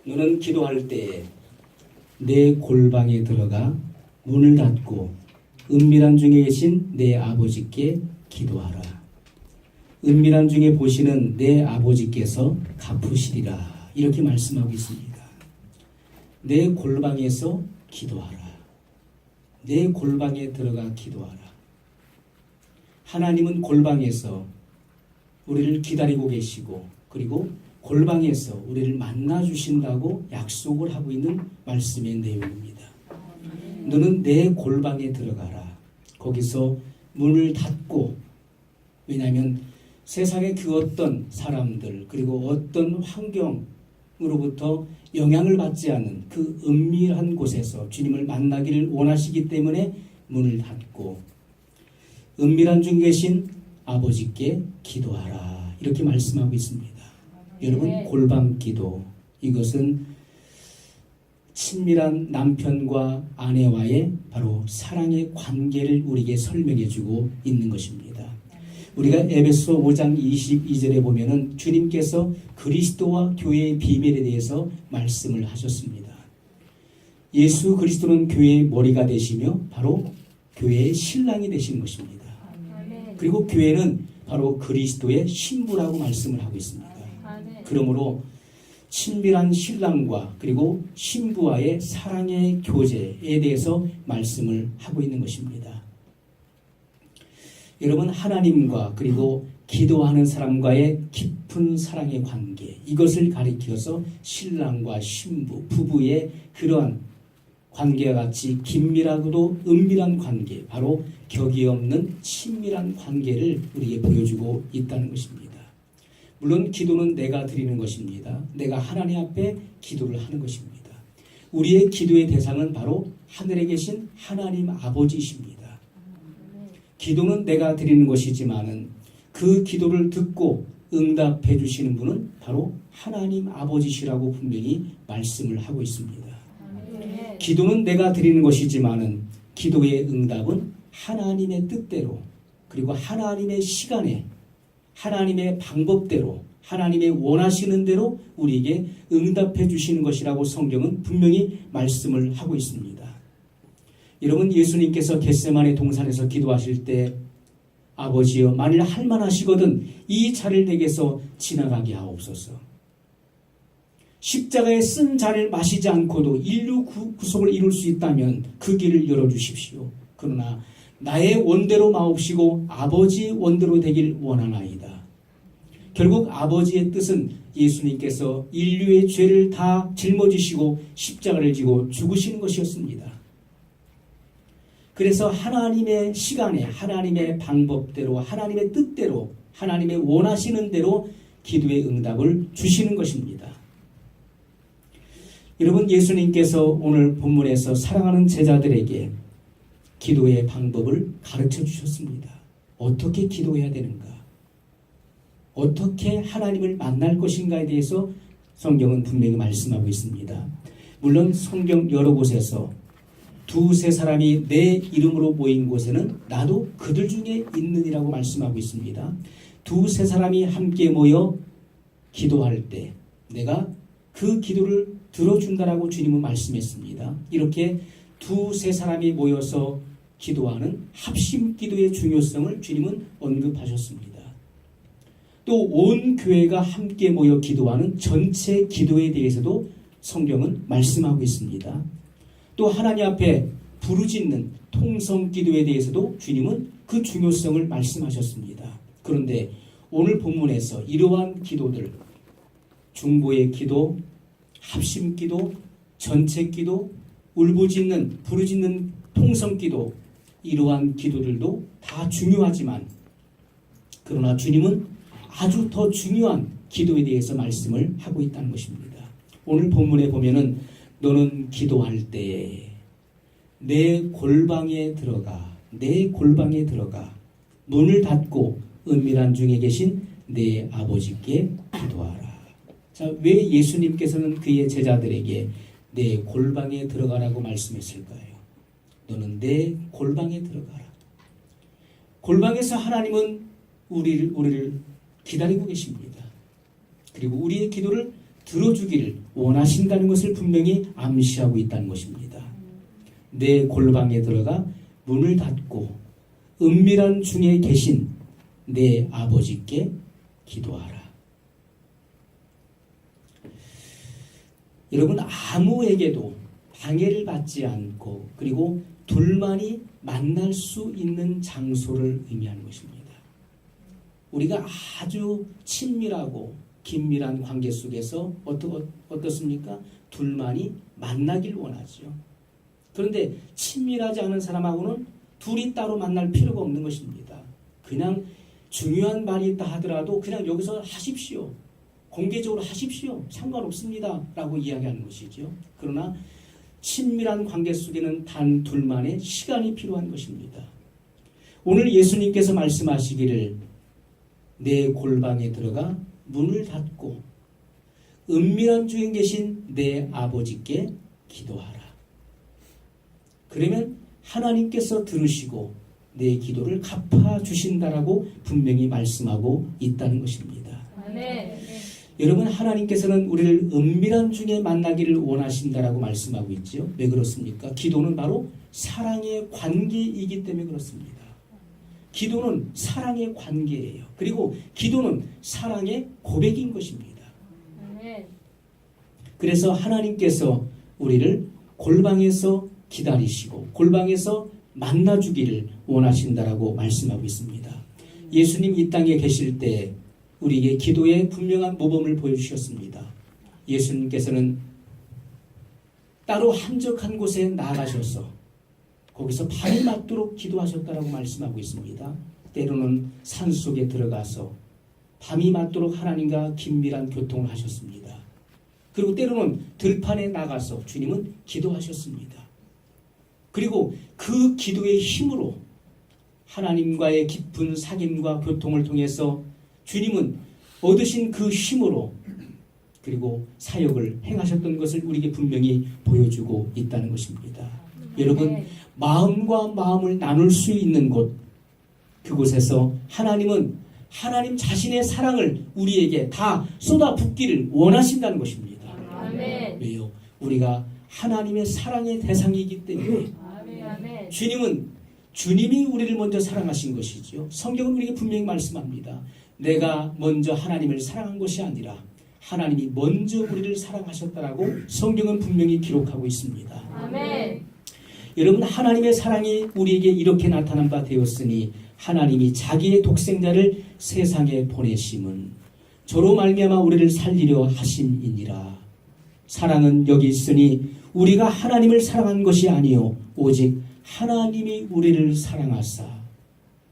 너는 기도할 때에 내 골방에 들어가 문을 닫고 은밀한 중에 계신 내 아버지께 기도하라. 은밀한 중에 보시는 내 아버지께서 갚으시리라. 이렇게 말씀하고 있습니다. 내 골방에서 기도하라. 내 골방에 들어가 기도하라. 하나님은 골방에서 우리를 기다리고 계시고 그리고 골방에서 우리를 만나 주신다고 약속을 하고 있는 말씀의 내용입니다. 너는 내 골방에 들어가라. 거기서 문을 닫고, 왜냐하면 세상의 그 어떤 사람들 그리고 어떤 환경으로부터 영향을 받지 않는 그 은밀한 곳에서 주님을 만나기를 원하시기 때문에 문을 닫고 은밀한 중 계신 아버지께 기도하라. 이렇게 말씀하고 있습니다. 여러분, 골방 기도, 이것은 친밀한 남편과 아내와의 바로 사랑의 관계를 우리에게 설명해 주고 있는 것입니다. 우리가 에베소 5장 22절에 보면은 주님께서 그리스도와 교회의 비밀에 대해서 말씀을 하셨습니다. 예수 그리스도는 교회의 머리가 되시며 바로 교회의 신랑이 되신 것입니다. 그리고 교회는 바로 그리스도의 신부라고 말씀을 하고 있습니다. 그러므로 친밀한 신랑과 그리고 신부와의 사랑의 교제에 대해서 말씀을 하고 있는 것입니다. 여러분, 하나님과 그리고 기도하는 사람과의 깊은 사랑의 관계, 이것을 가리켜서 신랑과 신부, 부부의 그러한 관계와 같이 긴밀하고도 은밀한 관계, 바로 격이 없는 친밀한 관계를 우리에게 보여주고 있다는 것입니다. 물론 기도는 내가 드리는 것입니다. 내가 하나님 앞에 기도를 하는 것입니다. 우리의 기도의 대상은 바로 하늘에 계신 하나님 아버지이십니다. 기도는 내가 드리는 것이지만은 그 기도를 듣고 응답해 주시는 분은 바로 하나님 아버지시라고 분명히 말씀을 하고 있습니다. 기도는 내가 드리는 것이지만은 기도의 응답은 하나님의 뜻대로 그리고 하나님의 시간에 하나님의 방법대로 하나님의 원하시는 대로 우리에게 응답해 주시는 것이라고 성경은 분명히 말씀을 하고 있습니다. 여러분, 예수님께서 겟세마네 동산에서 기도하실 때 아버지여, 만일 할만하시거든 이 잔을 내게서 지나가게 하옵소서. 십자가에 쓴 잔을 마시지 않고도 인류 구속을 이룰 수 있다면 그 길을 열어주십시오. 그러나 나의 원대로 마옵시고 아버지의 원대로 되길 원하나이다. 결국 아버지의 뜻은 예수님께서 인류의 죄를 다 짊어지시고 십자가를 지고 죽으시는 것이었습니다. 그래서 하나님의 시간에 하나님의 방법대로 하나님의 뜻대로 하나님의 원하시는 대로 기도의 응답을 주시는 것입니다. 여러분, 예수님께서 오늘 본문에서 사랑하는 제자들에게 기도의 방법을 가르쳐 주셨습니다. 어떻게 기도해야 되는가? 어떻게 하나님을 만날 것인가에 대해서 성경은 분명히 말씀하고 있습니다. 물론 성경 여러 곳에서 두세 사람이 내 이름으로 모인 곳에는 나도 그들 중에 있느니라고 말씀하고 있습니다. 두세 사람이 함께 모여 기도할 때 내가 그 기도를 들어준다라고 주님은 말씀했습니다. 이렇게 두세 사람이 모여서 기도하는 합심 기도의 중요성을 주님은 언급하셨습니다. 또 온 교회가 함께 모여 기도하는 전체 기도에 대해서도 성경은 말씀하고 있습니다. 또 하나님 앞에 부르짖는 통성 기도에 대해서도 주님은 그 중요성을 말씀하셨습니다. 그런데 오늘 본문에서 이러한 기도들, 중보의 기도, 합심 기도, 전체 기도, 울부짖는, 부르짖는 통성 기도, 이러한 기도들도 다 중요하지만 그러나 주님은 아주 더 중요한 기도에 대해서 말씀을 하고 있다는 것입니다. 오늘 본문에 보면은 너는 기도할 때 내 골방에 들어가 문을 닫고 은밀한 중에 계신 내 아버지께 기도하라. 자, 왜 예수님께서는 그의 제자들에게 내 골방에 들어가라고 말씀했을까요? 너는 내 골방에 들어가라. 골방에서 하나님은 우리를 기다리고 계십니다. 그리고 우리의 기도를 들어주기를 원하신다는 것을 분명히 암시하고 있다는 것입니다. 내 골방에 들어가 문을 닫고 은밀한 중에 계신 내 아버지께 기도하라. 여러분, 아무에게도 방해를 받지 않고 그리고 둘만이 만날 수 있는 장소를 의미하는 것입니다. 우리가 아주 친밀하고 긴밀한 관계 속에서 어떻습니까? 둘만이 만나길 원하죠. 그런데 친밀하지 않은 사람하고는 둘이 따로 만날 필요가 없는 것입니다. 그냥 중요한 말이 있다 하더라도 그냥 여기서 하십시오. 공개적으로 하십시오. 상관없습니다. 라고 이야기하는 것이죠. 그러나 친밀한 관계 속에는 단 둘만의 시간이 필요한 것입니다. 오늘 예수님께서 말씀하시기를 내 골방에 들어가 문을 닫고 은밀한 중에 계신 내 아버지께 기도하라. 그러면 하나님께서 들으시고 내 기도를 갚아주신다라고 분명히 말씀하고 있다는 것입니다. 아멘. 여러분, 하나님께서는 우리를 은밀한 중에 만나기를 원하신다라고 말씀하고 있죠. 왜 그렇습니까? 기도는 바로 사랑의 관계이기 때문에 그렇습니다. 기도는 사랑의 관계예요. 그리고 기도는 사랑의 고백인 것입니다. 아멘. 그래서 하나님께서 우리를 골방에서 기다리시고 골방에서 만나주기를 원하신다라고 말씀하고 있습니다. 예수님 이 땅에 계실 때 우리에게 기도의 분명한 모범을 보여주셨습니다. 예수님께서는 따로 한적한 곳에 나가셔서 거기서 밤이 맞도록 기도하셨다라고 말씀하고 있습니다. 때로는 산속에 들어가서 밤이 맞도록 하나님과 긴밀한 교통을 하셨습니다. 그리고 때로는 들판에 나가서 주님은 기도하셨습니다. 그리고 그 기도의 힘으로 하나님과의 깊은 사귐과 교통을 통해서 주님은 얻으신 그 힘으로 그리고 사역을 행하셨던 것을 우리에게 분명히 보여주고 있다는 것입니다. 여러분, 마음과 마음을 나눌 수 있는 곳, 그곳에서 하나님은 하나님 자신의 사랑을 우리에게 다 쏟아붓기를 원하신다는 것입니다. 아멘. 왜요? 우리가 하나님의 사랑의 대상이기 때문에 아멘. 주님은 주님이 우리를 먼저 사랑하신 것이죠. 성경은 우리에게 분명히 말씀합니다. 내가 먼저 하나님을 사랑한 것이 아니라 하나님이 먼저 우리를 사랑하셨다라고 성경은 분명히 기록하고 있습니다. 아멘. 여러분, 하나님의 사랑이 우리에게 이렇게 나타난 바 되었으니 하나님이 자기의 독생자를 세상에 보내심은 저로 말미암아 우리를 살리려 하심이니라. 사랑은 여기 있으니 우리가 하나님을 사랑한 것이 아니요 오직 하나님이 우리를 사랑하사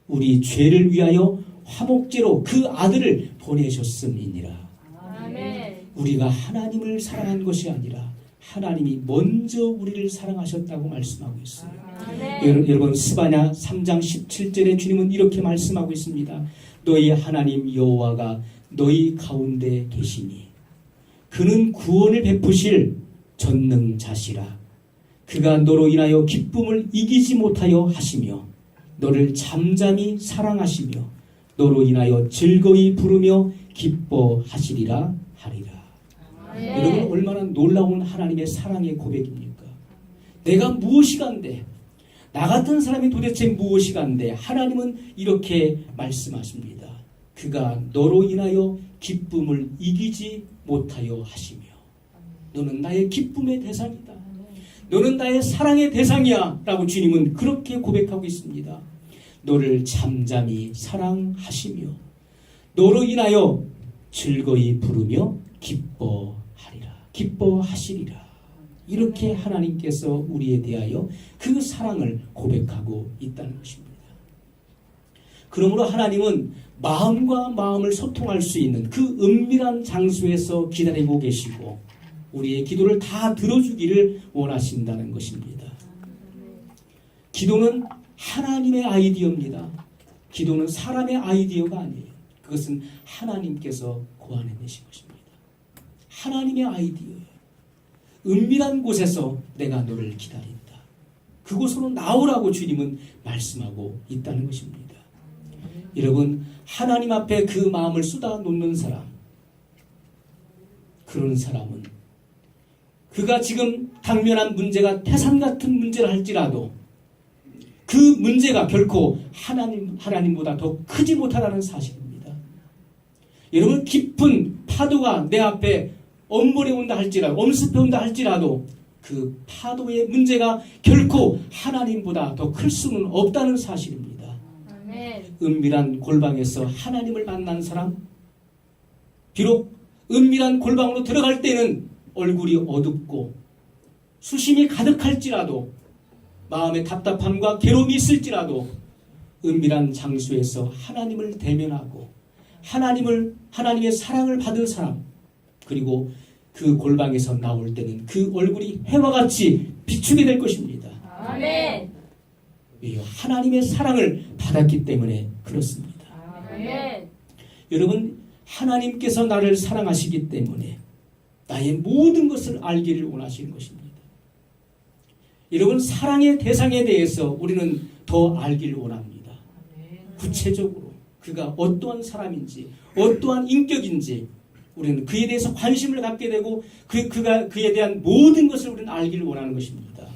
우리 죄를 위하여 화목제로 그 아들을 보내셨음이니라. 아멘. 우리가 하나님을 사랑한 것이 아니라 하나님이 먼저 우리를 사랑하셨다고 말씀하고 있어요. 아멘. 여러분, 스바냐 3장 17절에 주님은 이렇게 말씀하고 있습니다. 너희 하나님 여호와가 너희 가운데 계시니 그는 구원을 베푸실 전능자시라. 그가 너로 인하여 기쁨을 이기지 못하여 하시며 너를 잠잠히 사랑하시며 너로 인하여 즐거이 부르며 기뻐하시리라 하리라. 여러분, 얼마나 놀라운 하나님의 사랑의 고백입니까? 내가 무엇이간데, 나 같은 사람이 도대체 무엇이간데 하나님은 이렇게 말씀하십니다. 그가 너로 인하여 기쁨을 이기지 못하여 하시며 너는 나의 기쁨의 대상이다. 너는 나의 사랑의 대상이야 라고 주님은 그렇게 고백하고 있습니다. 너를 잠잠히 사랑하시며 너로 인하여 즐거이 부르며 기뻐하시리라. 이렇게 하나님께서 우리에 대하여 그 사랑을 고백하고 있다는 것입니다. 그러므로 하나님은 마음과 마음을 소통할 수 있는 그 은밀한 장소에서 기다리고 계시고 우리의 기도를 다 들어주기를 원하신다는 것입니다. 기도는 하나님의 아이디어입니다. 기도는 사람의 아이디어가 아니에요. 그것은 하나님께서 고안해내신 것입니다. 하나님의 아이디어예요. 은밀한 곳에서 내가 너를 기다린다. 그곳으로 나오라고 주님은 말씀하고 있다는 것입니다. 여러분, 하나님 앞에 그 마음을 쏟아 놓는 사람, 그런 사람은 그가 지금 당면한 문제가 태산 같은 문제를 할지라도 그 문제가 결코 하나님보다 더 크지 못하다는 사실입니다. 여러분, 깊은 파도가 내 앞에 엄벌에 온다 할지라도, 엄습해 온다 할지라도 그 파도의 문제가 결코 하나님보다 더 클 수는 없다는 사실입니다. 아멘. 은밀한 골방에서 하나님을 만난 사람, 비록 은밀한 골방으로 들어갈 때는 얼굴이 어둡고 수심이 가득할지라도, 마음의 답답함과 괴로움이 있을지라도 은밀한 장소에서 하나님을 대면하고 하나님의 사랑을 받은 사람, 그리고 그 골방에서 나올 때는 그 얼굴이 해와 같이 비추게 될 것입니다. 아멘. 왜요? 하나님의 사랑을 받았기 때문에 그렇습니다. 아멘. 여러분, 하나님께서 나를 사랑하시기 때문에 나의 모든 것을 알기를 원하시는 것입니다. 여러분, 사랑의 대상에 대해서 우리는 더 알기를 원합니다. 구체적으로 그가 어떠한 사람인지, 어떠한 인격인지 우리는 그에 대해서 관심을 갖게 되고 그에 대한 모든 것을 우리는 알기를 원하는 것입니다.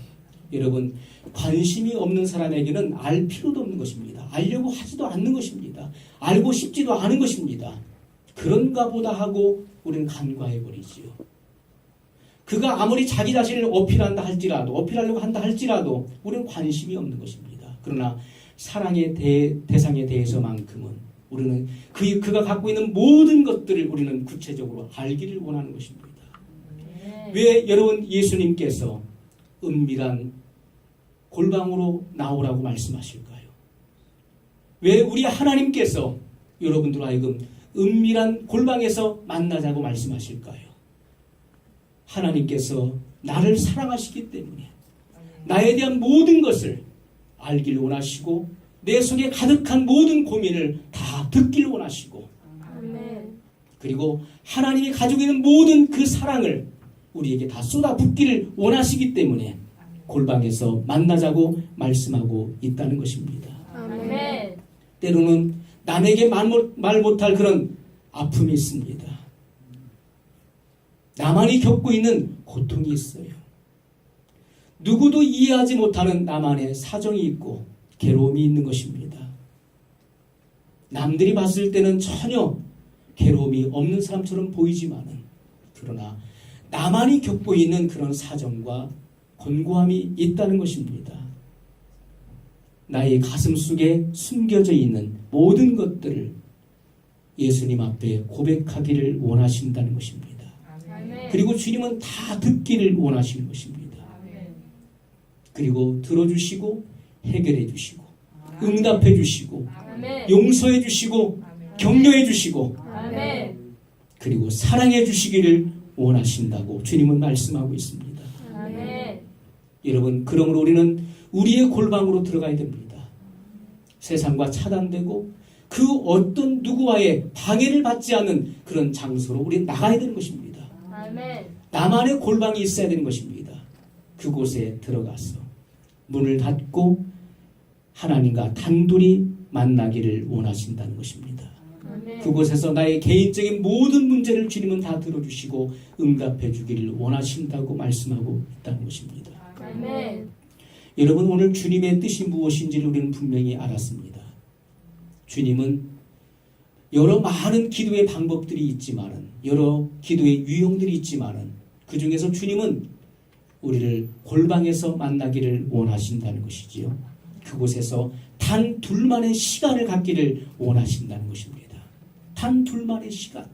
여러분, 관심이 없는 사람에게는 알 필요도 없는 것입니다. 알려고 하지도 않는 것입니다. 알고 싶지도 않은 것입니다. 그런가 보다 하고 우리는 간과해버리지요. 그가 아무리 자기 자신을 어필하려고 한다 할지라도 우리는 관심이 없는 것입니다. 그러나 사랑의 대상에 대해서만큼은 우리는 그가 갖고 있는 모든 것들을 우리는 구체적으로 알기를 원하는 것입니다. 왜 여러분 예수님께서 은밀한 골방으로 나오라고 말씀하실까요? 왜 우리 하나님께서 여러분들 하여금 은밀한 골방에서 만나자고 말씀하실까요? 하나님께서 나를 사랑하시기 때문에 나에 대한 모든 것을 알기를 원하시고 내 속에 가득한 모든 고민을 다 듣기를 원하시고, 아멘. 그리고 하나님이 가지고 있는 모든 그 사랑을 우리에게 다 쏟아붓기를 원하시기 때문에 골방에서 만나자고 말씀하고 있다는 것입니다. 아멘. 때로는 남에게 말 못할 그런 아픔이 있습니다. 나만이 겪고 있는 고통이 있어요. 누구도 이해하지 못하는 나만의 사정이 있고 괴로움이 있는 것입니다. 남들이 봤을 때는 전혀 괴로움이 없는 사람처럼 보이지만은, 그러나 나만이 겪고 있는 그런 사정과 곤고함이 있다는 것입니다. 나의 가슴 속에 숨겨져 있는 모든 것들을 예수님 앞에 고백하기를 원하신다는 것입니다. 아멘. 그리고 주님은 다 듣기를 원하시는 것입니다. 아멘. 그리고 들어주시고 해결해 주시고 응답해 주시고 아멘. 용서해 주시고 격려해 주시고 아멘. 그리고 사랑해 주시기를 원하신다고 주님은 말씀하고 있습니다. 아멘. 여러분, 그러므로 우리는 우리의 골방으로 들어가야 됩니다. 세상과 차단되고 그 어떤 누구와의 방해를 받지 않는 그런 장소로 우리는 나가야 되는 것입니다. 아멘. 나만의 골방이 있어야 되는 것입니다. 그곳에 들어가서 문을 닫고 하나님과 단둘이 만나기를 원하신다는 것입니다. 아멘. 그곳에서 나의 개인적인 모든 문제를 주님은 다 들어주시고 응답해 주기를 원하신다고 말씀하고 있다는 것입니다. 아멘. 여러분, 오늘 주님의 뜻이 무엇인지를 우리는 분명히 알았습니다. 주님은 여러 많은 기도의 방법들이 있지만은, 여러 기도의 유형들이 있지만은, 그 중에서 주님은 우리를 골방에서 만나기를 원하신다는 것이지요. 그곳에서 단 둘만의 시간을 갖기를 원하신다는 것입니다. 단 둘만의 시간.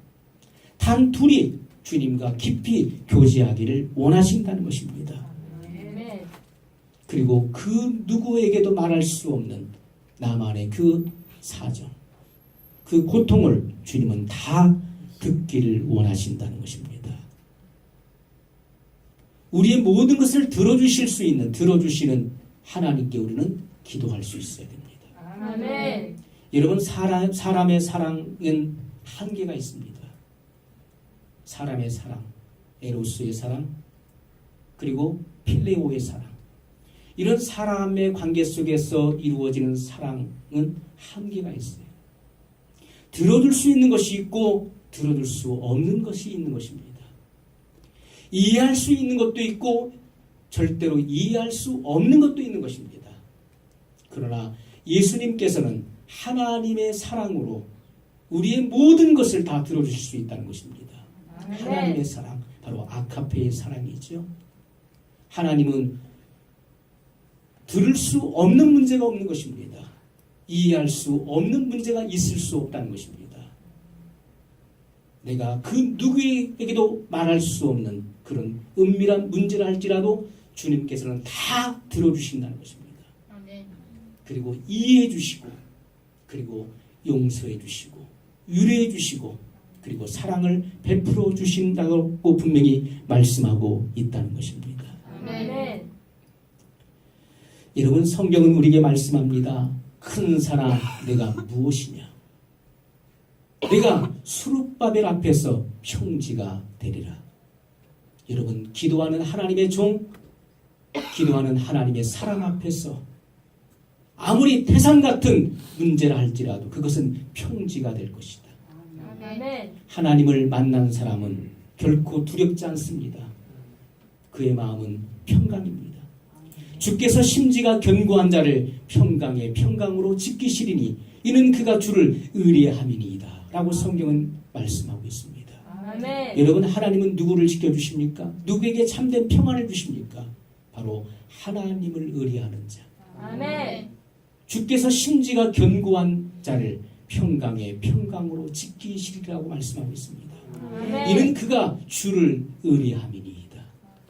단 둘이 주님과 깊이 교제하기를 원하신다는 것입니다. 아멘. 그리고 그 누구에게도 말할 수 없는 나만의 그 사정, 그 고통을 주님은 다 듣기를 원하신다는 것입니다. 우리의 모든 것을 들어주시는 하나님께 우리는 기도할 수 있어야 됩니다. 아멘. 여러분, 사람의 사랑은 한계가 있습니다. 사람의 사랑, 에로스의 사랑, 그리고 필레오의 사랑. 이런 사람의 관계 속에서 이루어지는 사랑은 한계가 있어요. 들어줄 수 있는 것이 있고 들어줄 수 없는 것이 있는 것입니다. 이해할 수 있는 것도 있고 절대로 이해할 수 없는 것도 있는 것입니다. 그러나 예수님께서는 하나님의 사랑으로 우리의 모든 것을 다 들어주실 수 있다는 것입니다. 하나님의 사랑, 바로 아카페의 사랑이죠. 하나님은 들을 수 없는 문제가 없는 것입니다. 이해할 수 없는 문제가 있을 수 없다는 것입니다. 내가 그 누구에게도 말할 수 없는 그런 은밀한 문제를 할지라도 주님께서는 다 들어주신다는 것입니다. 그리고 이해해 주시고, 그리고 용서해 주시고, 유래해 주시고, 그리고 사랑을 베풀어 주신다고 분명히 말씀하고 있다는 것입니다. 아멘. 여러분, 성경은 우리에게 말씀합니다. 큰 산아 내가 무엇이냐? 내가 수룹바벨 앞에서 평지가 되리라. 여러분, 기도하는 하나님의 종, 기도하는 하나님의 사랑 앞에서 아무리 태산 같은 문제라 할지라도 그것은 평지가 될 것이다. 아멘. 하나님을 만난 사람은 결코 두렵지 않습니다. 그의 마음은 평강입니다. 주께서 심지가 견고한 자를 평강의 평강으로 지키시리니 이는 그가 주를 의뢰함이니이다 라고 성경은 말씀하고 있습니다. 아멘. 여러분, 하나님은 누구를 지켜주십니까? 누구에게 참된 평안을 주십니까? 바로 하나님을 의뢰하는 자. 아멘. 주께서 심지가 견고한 자를 평강의 평강으로 지키시리라고 말씀하고 있습니다. 아멘. 이는 그가 주를 의뢰함이니이다.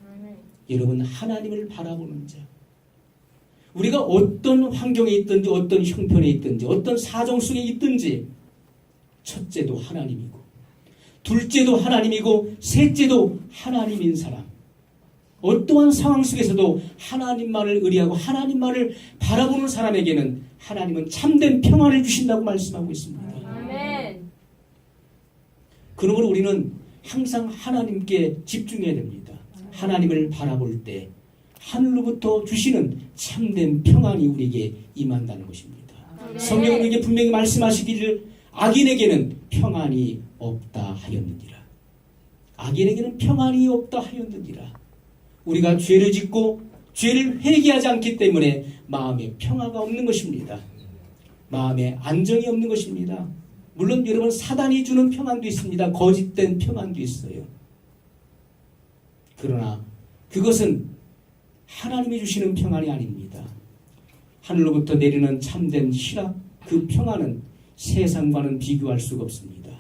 아멘. 여러분, 하나님을 바라보는 자. 우리가 어떤 환경에 있든지 어떤 형편에 있든지 어떤 사정 속에 있든지 첫째도 하나님이고 둘째도 하나님이고 셋째도 하나님인 사람. 어떠한 상황 속에서도 하나님만을 의뢰하고 하나님만을 바라보는 사람에게는 하나님은 참된 평안을 주신다고 말씀하고 있습니다. 아멘. 그러므로 우리는 항상 하나님께 집중해야 됩니다. 하나님을 바라볼 때 하늘로부터 주시는 참된 평안이 우리에게 임한다는 것입니다. 성경은 우리에게 분명히 말씀하시기를 악인에게는 평안이 없다 하였느니라. 악인에게는 평안이 없다 하였느니라. 우리가 죄를 짓고 죄를 회개하지 않기 때문에 마음에 평화가 없는 것입니다. 마음에 안정이 없는 것입니다. 물론 여러분, 사단이 주는 평안도 있습니다. 거짓된 평안도 있어요. 그러나 그것은 하나님이 주시는 평안이 아닙니다. 하늘로부터 내리는 참된 희락, 그 평안은 세상과는 비교할 수가 없습니다.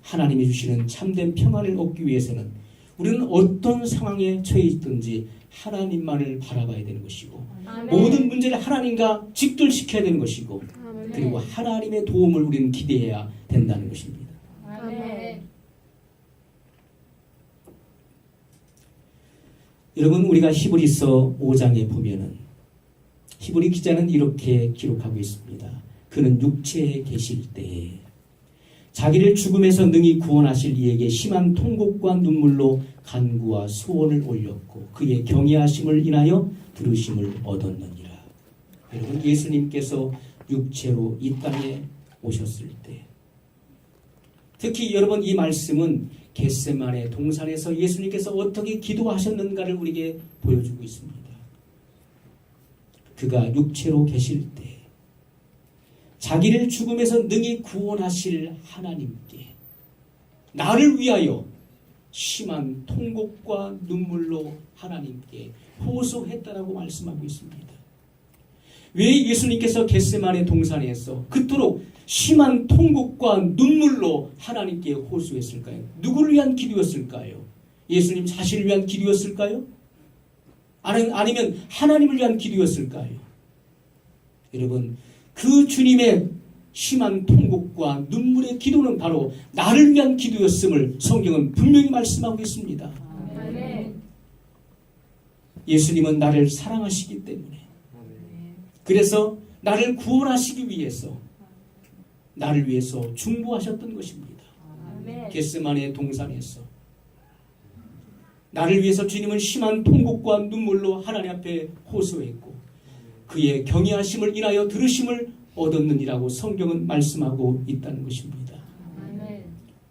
하나님이 주시는 참된 평안을 얻기 위해서는 우리는 어떤 상황에 처해 있든지 하나님만을 바라봐야 되는 것이고 아멘. 모든 문제를 하나님과 직결시켜야 되는 것이고 아멘. 그리고 하나님의 도움을 우리는 기대해야 된다는 것입니다. 아멘. 여러분, 우리가 히브리서 5장에 보면은 히브리 기자는 이렇게 기록하고 있습니다. 그는 육체에 계실 때에 자기를 죽음에서 능히 구원하실 이에게 심한 통곡과 눈물로 간구와 소원을 올렸고 그의 경외하심을 인하여 들으심을 얻었느니라. 여러분, 예수님께서 육체로 이 땅에 오셨을 때 특히 여러분, 이 말씀은 겟세마네 동산에서 예수님께서 어떻게 기도하셨는가를 우리에게 보여주고 있습니다. 그가 육체로 계실 때 자기를 죽음에서 능히 구원하실 하나님께 나를 위하여 심한 통곡과 눈물로 하나님께 호소했다라고 말씀하고 있습니다. 왜 예수님께서 겟세마네 동산에서 그토록 심한 통곡과 눈물로 하나님께 호소했을까요? 누구를 위한 기도였을까요? 예수님 자신을 위한 기도였을까요? 아니면 하나님을 위한 기도였을까요? 여러분, 그 주님의 심한 통곡과 눈물의 기도는 바로 나를 위한 기도였음을 성경은 분명히 말씀하고 있습니다. 아멘. 예수님은 나를 사랑하시기 때문에 그래서 나를 구원하시기 위해서 나를 위해서 중보하셨던 것입니다. 아멘. 겟세마네 동산에서 나를 위해서 주님은 심한 통곡과 눈물로 하나님 앞에 호소했고 그의 경외하심을 인하여 들으심을 얻었느니라고 성경은 말씀하고 있다는 것입니다. 아멘.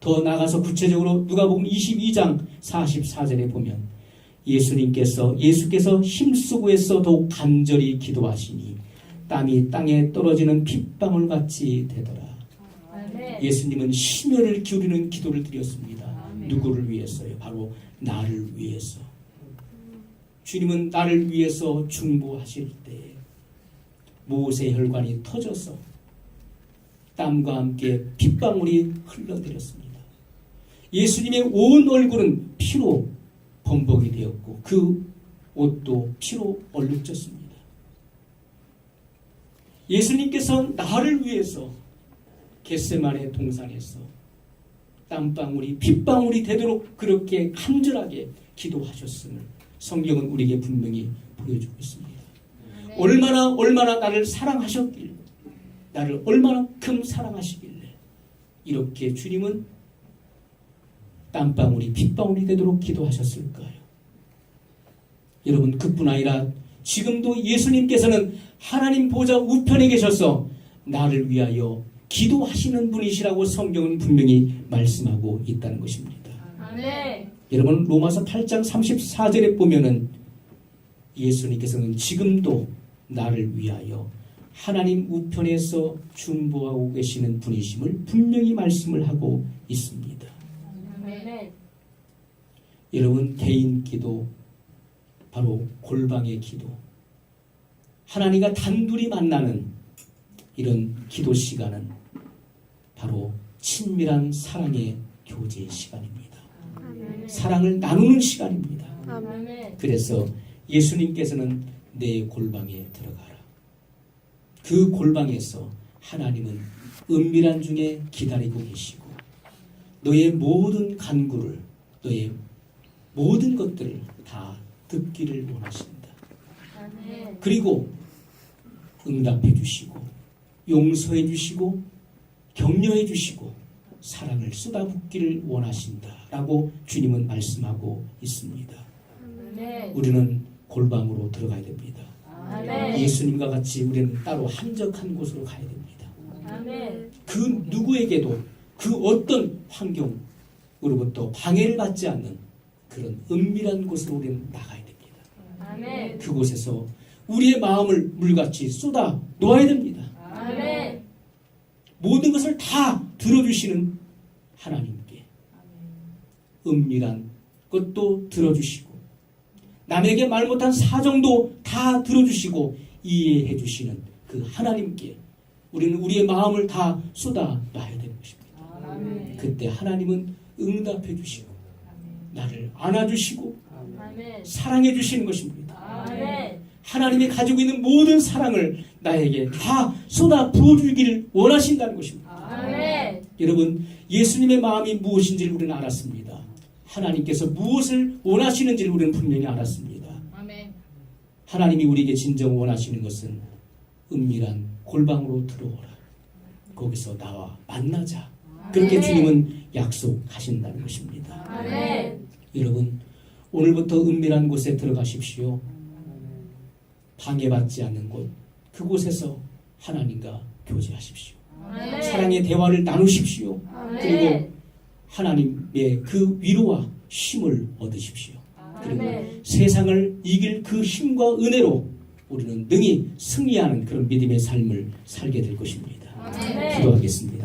더 나가서 구체적으로 누가복음 22장 44절에 보면 예수께서 힘쓰고 애써 더욱 간절히 기도하시니 땀이 땅에 떨어지는 핏방울 같이 되더라. 아멘. 예수님은 심혈을 기울이는 기도를 드렸습니다. 아멘. 누구를 위해서요? 바로 나를 위해서. 주님은 나를 위해서 중보하실 때 모세 혈관이 터져서 땀과 함께 핏방울이 흘러내렸습니다. 예수님의 온 얼굴은 피로 범벅이 되었고 그 옷도 피로 얼룩졌습니다. 예수님께서 나를 위해서 겟세마네 동산에서 땀방울이 핏방울이 되도록 그렇게 간절하게 기도하셨음을 성경은 우리에게 분명히 보여주고 있습니다. 얼마나 나를 사랑하셨길래, 나를 얼마나큼 사랑하시길래 이렇게 주님은 땀방울이 핏방울이 되도록 기도하셨을까요? 여러분, 그뿐 아니라 지금도 예수님께서는 하나님 보좌 우편에 계셔서 나를 위하여 기도하시는 분이시라고 성경은 분명히 말씀하고 있다는 것입니다. 아멘. 여러분, 로마서 8장 34절에 보면은 예수님께서는 지금도 나를 위하여 하나님 우편에서 중보하고 계시는 분이심을 분명히 말씀을 하고 있습니다. 아멘. 여러분, 개인 기도, 바로 골방의 기도, 하나님과 단둘이 만나는 이런 기도 시간은 바로 친밀한 사랑의 교제 시간입니다. 아멘. 사랑을 나누는 시간입니다. 아멘. 그래서 예수님께서는 내 골방에 들어가라. 그 골방에서 하나님은 은밀한 중에 기다리고 계시고 너의 모든 간구를, 너의 모든 것들을 다 듣기를 원하신다. 아멘. 그리고 응답해 주시고 용서해 주시고 격려해 주시고 사랑을 쏟아붓기를 원하신다라고 주님은 말씀하고 있습니다. 아멘. 우리는 골방으로 들어가야 됩니다. 아멘. 예수님과 같이 우리는 따로 한적한 곳으로 가야 됩니다. 아멘. 그 누구에게도 그 어떤 환경으로부터 방해를 받지 않는 그런 은밀한 곳으로 우리는 나가야 됩니다. 아멘. 그곳에서 우리의 마음을 물같이 쏟아 놓아야 됩니다. 아멘. 모든 것을 다 들어주시는 하나님께 은밀한 것도 들어주시고 남에게 말 못한 사정도 다 들어주시고 이해해 주시는 그 하나님께 우리는 우리의 마음을 다 쏟아 놔야 되는 것입니다. 아멘. 그때 하나님은 응답해 주시고 나를 안아주시고 아멘. 사랑해 주시는 것입니다. 아멘. 하나님이 가지고 있는 모든 사랑을 나에게 다 쏟아 부어주기를 원하신다는 것입니다. 아멘. 여러분, 예수님의 마음이 무엇인지를 우리는 알았습니다. 하나님께서 무엇을 원하시는지를 우리는 분명히 알았습니다. 아멘. 하나님이 우리에게 진정 원하시는 것은 은밀한 골방으로 들어오라. 거기서 나와 만나자. 그렇게 주님은 약속하신다는 것입니다. 아멘. 여러분, 오늘부터 은밀한 곳에 들어가십시오. 방해받지 않는 곳, 그곳에서 하나님과 교제하십시오. 아멘. 사랑의 대화를 나누십시오. 아멘. 그리고 하나님의 그 위로와 힘을 얻으십시오. 그리고 아멘. 세상을 이길 그 힘과 은혜로 우리는 능히 승리하는 그런 믿음의 삶을 살게 될 것입니다. 아멘. 기도하겠습니다.